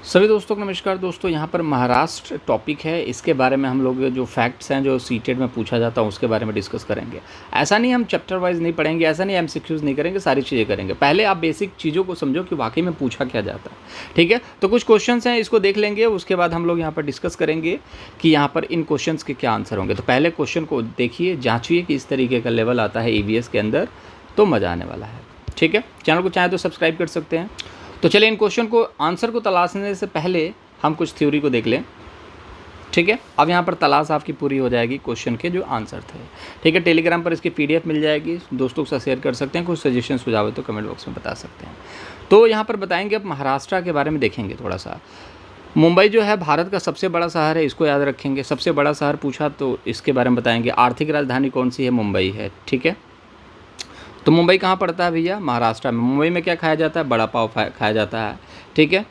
सभी दोस्तों को नमस्कार। दोस्तों यहाँ पर महाराष्ट्र टॉपिक है, इसके बारे में हम लोग जो फैक्ट्स हैं जो सीटेट में पूछा जाता है उसके बारे में डिस्कस करेंगे। ऐसा नहीं हम चैप्टर वाइज नहीं पढ़ेंगे, ऐसा नहीं एमसीक्यूज़ नहीं करेंगे, सारी चीज़ें करेंगे। पहले आप बेसिक चीज़ों को समझो कि वाकई में पूछा क्या जाता है, ठीक है। तो कुछ क्वेश्चंस हैं, इसको देख लेंगे, उसके बाद हम लोग यहाँ पर डिस्कस करेंगे कि यहाँ पर इन क्वेश्चंस के क्या आंसर होंगे। तो पहले क्वेश्चन को देखिए, जाँचिए कि इस तरीके का लेवल आता है ईवीएस के अंदर, तो मज़ा आने वाला है, ठीक है। चैनल को चाहे तो सब्सक्राइब कर सकते हैं। तो चलिए इन क्वेश्चन को आंसर को तलाशने से पहले हम कुछ थ्योरी को देख लें, ठीक है। अब यहाँ पर तलाश आपकी पूरी हो जाएगी क्वेश्चन के जो आंसर थे, ठीक है। टेलीग्राम पर इसकी पीडीएफ मिल जाएगी, दोस्तों के साथ शेयर कर सकते हैं। कुछ सजेशन सुझाव है तो कमेंट बॉक्स में बता सकते हैं। तो यहाँ पर बताएंगे, अब महाराष्ट्र के बारे में देखेंगे थोड़ा सा। मुंबई जो है भारत का सबसे बड़ा शहर है, इसको याद रखेंगे। सबसे बड़ा शहर पूछा तो इसके बारे में बताएंगे। आर्थिक राजधानी कौन सी है? मुंबई है, ठीक है। तो मुंबई कहाँ पड़ता है भैया? महाराष्ट्र में। मुंबई में क्या खाया जाता है? बड़ा पाव खाया जाता है, ठीक है।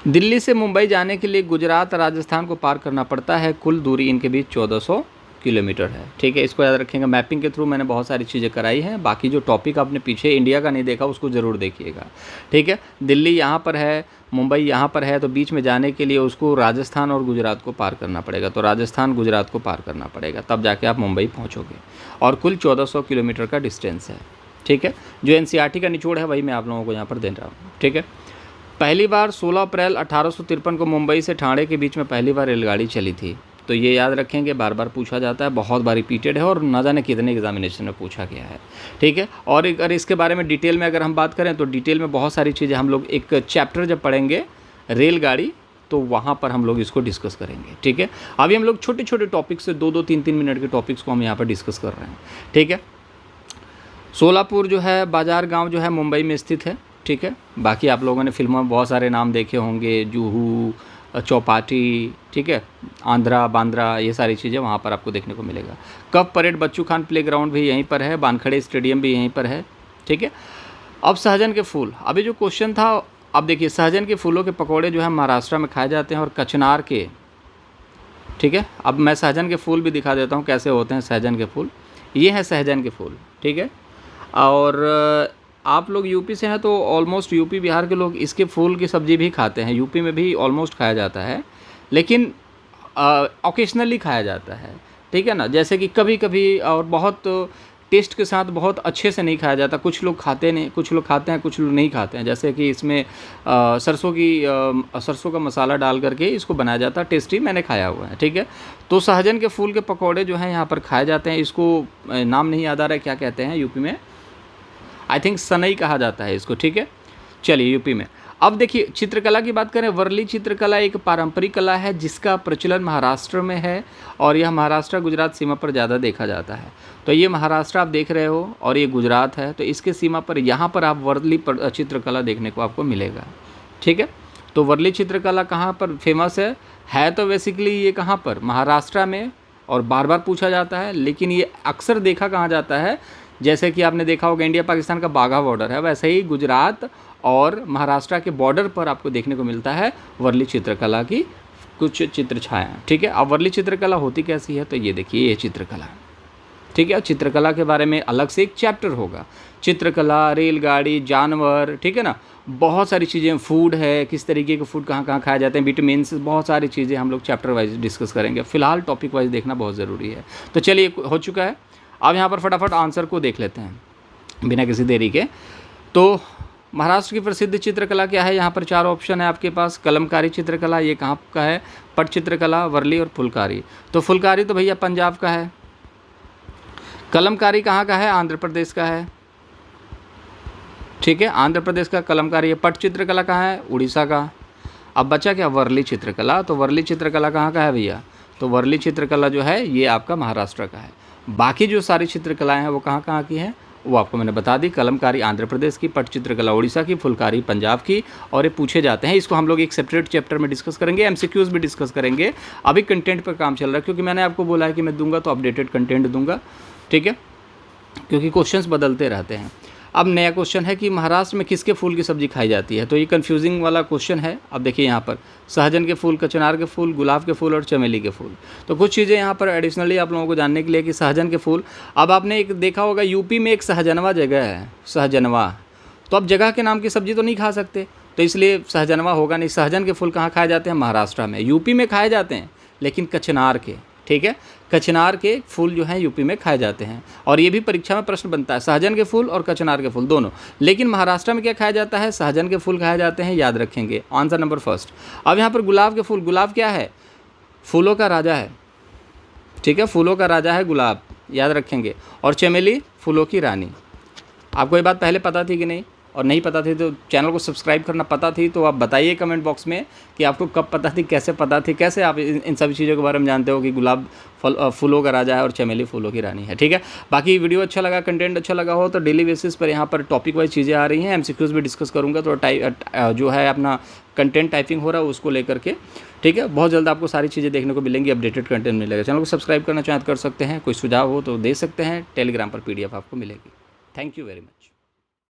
दिल्ली से मुंबई जाने के लिए गुजरात राजस्थान को पार करना पड़ता है। कुल दूरी इनके बीच 1400 किलोमीटर है, ठीक है। इसको याद रखेंगे। मैपिंग के थ्रू मैंने बहुत सारी चीज़ें कराई हैं। बाकी जो टॉपिक आपने पीछे इंडिया का नहीं देखा उसको ज़रूर देखिएगा, ठीक है। दिल्ली यहाँ पर है, मुंबई यहाँ पर है, तो बीच में जाने के लिए उसको राजस्थान और गुजरात को पार करना पड़ेगा। तो राजस्थान गुजरात को पार करना पड़ेगा, तब जाके आप मुंबई पहुँचोगे। और कुल 1400 किलोमीटर का डिस्टेंस है, ठीक है। जो एनसीईआरटी का निचोड़ है वही मैं आप लोगों को यहाँ पर दे रहा हूँ, ठीक है। पहली बार 16 अप्रैल 1853 को मुंबई से ठाणे के बीच में पहली बार रेलगाड़ी चली थी। तो ये याद रखेंगे, बार बार पूछा जाता है, बहुत बार रिपीटेड है और न जाने कितने एग्जामिनेशन में पूछा गया है, ठीक है। और अगर इसके बारे में डिटेल में अगर हम बात करें तो डिटेल में बहुत सारी चीज़ें हम लोग एक चैप्टर जब पढ़ेंगे रेलगाड़ी तो वहाँ पर हम लोग इसको डिस्कस करेंगे, ठीक है। अभी हम लोग छोटे छोटे टॉपिक से 2-2, 3-3 मिनट के टॉपिक्स को हम यहाँ पर डिस्कस कर रहे हैं, ठीक है। सोलापुर जो है बाजार गाँव जो है मुंबई में स्थित है, ठीक है। बाकी आप लोगों ने फिल्मों में बहुत सारे नाम देखे होंगे, जुहू, चौपाटी, ठीक है, आंध्रा, बांद्रा, ये सारी चीज़ें वहाँ पर आपको देखने को मिलेगा। कप परेड बच्चू खान प्लेग्राउंड भी यहीं पर है, वानखेड़े स्टेडियम भी यहीं पर है, ठीक है। अब सहजन के फूल, अभी जो क्वेश्चन था, अब देखिए सहजन के फूलों के पकौड़े जो है महाराष्ट्र में खाए जाते हैं और कचनार के, ठीक है। अब मैं सहजन के फूल भी दिखा देता हूँ कैसे होते हैं सहजन के फूल। ये है सहजन के फूल, ठीक है। और आप लोग यूपी से हैं तो ऑलमोस्ट यूपी बिहार के लोग इसके फूल की सब्ज़ी भी खाते हैं। यूपी में भी ऑलमोस्ट खाया जाता है, लेकिन ओकेशनली खाया जाता है, ठीक है ना। जैसे कि कभी कभी और बहुत टेस्ट के साथ बहुत अच्छे से नहीं खाया जाता। कुछ लोग खाते नहीं, कुछ लोग खाते हैं, कुछ लोग नहीं खाते हैं। जैसे कि इसमें सरसों का मसाला डाल करके इसको बनाया जाता है, टेस्टी, मैंने खाया हुआ है, ठीक है। तो सहजन के फूल के पकौड़े जो हैं यहाँ पर खाए जाते हैं। इसको नाम नहीं याद आ रहा है क्या कहते हैं यूपी में, आई थिंक सनई कहा जाता है इसको, ठीक है। चलिए यूपी में अब देखिए चित्रकला की बात करें। वर्ली चित्रकला एक पारंपरिक कला है जिसका प्रचलन महाराष्ट्र में है और यह महाराष्ट्र गुजरात सीमा पर ज़्यादा देखा जाता है। तो ये महाराष्ट्र आप देख रहे हो और ये गुजरात है, तो इसके सीमा पर यहाँ पर आप वर्ली चित्रकला देखने को आपको मिलेगा, ठीक है। तो वर्ली चित्रकला कहाँ पर फेमस है तो बेसिकली ये कहाँ पर, महाराष्ट्र में, और बार बार पूछा जाता है। लेकिन ये अक्सर देखा कहाँ जाता है, जैसे कि आपने देखा होगा इंडिया पाकिस्तान का बाघा बॉर्डर है, वैसे ही गुजरात और महाराष्ट्र के बॉर्डर पर आपको देखने को मिलता है वर्ली चित्रकला की कुछ चित्र छायाएँ, ठीक है। अब वर्ली चित्रकला होती कैसी है, तो ये देखिए ये चित्रकला, ठीक है। चित्रकला के बारे में अलग से एक चैप्टर होगा। चित्रकला, रेलगाड़ी, जानवर, ठीक है ना, बहुत सारी चीज़ें, फूड है, किस तरीके के फूड कहाँ कहाँ खाए जाते हैं, विटामिन, बहुत सारी चीज़ें हम लोग चैप्टर वाइज डिस्कस करेंगे। फिलहाल टॉपिक वाइज देखना बहुत ज़रूरी है। तो चलिए हो चुका है, अब यहाँ पर फटाफट आंसर को देख लेते हैं बिना किसी देरी के। तो महाराष्ट्र की प्रसिद्ध चित्रकला क्या है? यहाँ पर 4 ऑप्शन है आपके पास। कलमकारी चित्रकला, ये कहाँ का है? पट चित्रकला, वर्ली और फुलकारी। तो फुलकारी तो भैया पंजाब का है। कलमकारी कहाँ का है? आंध्र प्रदेश का है, ठीक है, आंध्र प्रदेश का कलमकारी है। पट चित्रकला कहाँ है? उड़ीसा का। अब बचा क्या? वर्ली चित्रकला। तो वर्ली चित्रकला कहाँ का है भैया? तो वर्ली चित्रकला जो है ये आपका महाराष्ट्र का है। बाकी जो सारी चित्रकलाएं हैं वो कहाँ कहाँ की हैं वो आपको मैंने बता दी। कलमकारी आंध्र प्रदेश की, पट चित्रकला उड़ीसा की, फुलकारी पंजाब की। और ये पूछे जाते हैं, इसको हम लोग एक सेपरेट चैप्टर में डिस्कस करेंगे, एमसीक्यूज़ भी डिस्कस करेंगे। अभी कंटेंट पर काम चल रहा है, क्योंकि मैंने आपको बोला है कि मैं दूंगा तो अपडेटेड कंटेंट दूंगा, ठीक है, क्योंकि क्वेश्चंस बदलते रहते हैं। अब नया क्वेश्चन है कि महाराष्ट्र में किसके फूल की सब्ज़ी खाई जाती है? तो ये कंफ्यूजिंग वाला क्वेश्चन है। अब देखिए यहाँ पर सहजन के फूल, कचनार के फूल, गुलाब के फूल और चमेली के फूल। तो कुछ चीज़ें यहाँ पर एडिशनली आप लोगों को जानने के लिए कि सहजन के फूल, अब आपने एक देखा होगा यूपी में एक सहजनवा जगह है, सहजनवा, तो अब जगह के नाम की सब्ज़ी तो नहीं खा सकते, तो तो इसलिए सहजनवा होगा नहीं। सहजन के फूल कहाँ खाए जाते हैं? महाराष्ट्र में। यूपी में खाए जाते हैं लेकिन कचनार के, ठीक है, कचनार के फूल जो हैं यूपी में खाए जाते हैं। और ये भी परीक्षा में प्रश्न बनता है, सहजन के फूल और कचनार के फूल दोनों। लेकिन महाराष्ट्र में क्या खाया जाता है? सहजन के फूल खाए जाते हैं, याद रखेंगे। Answer number first. अब यहाँ पर गुलाब के फूल, गुलाब क्या है? फूलों का राजा है, ठीक है, फूलों का राजा है गुलाब, याद रखेंगे। और चमेली फूलों की रानी। आपको ये बात पहले पता थी कि नहीं? और नहीं पता थी तो चैनल को सब्सक्राइब करना पता थी तो आप बताइए कमेंट बॉक्स में कि आपको कब पता थी, कैसे पता थी, कैसे आप इन सभी चीज़ों के बारे में जानते हो कि गुलाब फूलों का राजा है और चमेली फूलों की रानी है, ठीक है। बाकी वीडियो अच्छा लगा, कंटेंट अच्छा लगा हो तो डेली बेसिस पर यहाँ पर टॉपिक वाइज चीज़ें आ रही हैं, एमसीक्यूज़ भी डिस्कस करूँगा। तो जो है अपना कंटेंट टाइपिंग हो रहा है उसको लेकर के, ठीक है। बहुत जल्द आपको सारी चीज़ें देखने को मिलेंगी, अपडेटेड कंटेंट मिलेगा। चैनल को सब्सक्राइब करना चाहें कर सकते हैं, कोई सुझाव हो तो दे सकते हैं, टेलीग्राम पर PDF आपको मिलेगी। Thank you very much.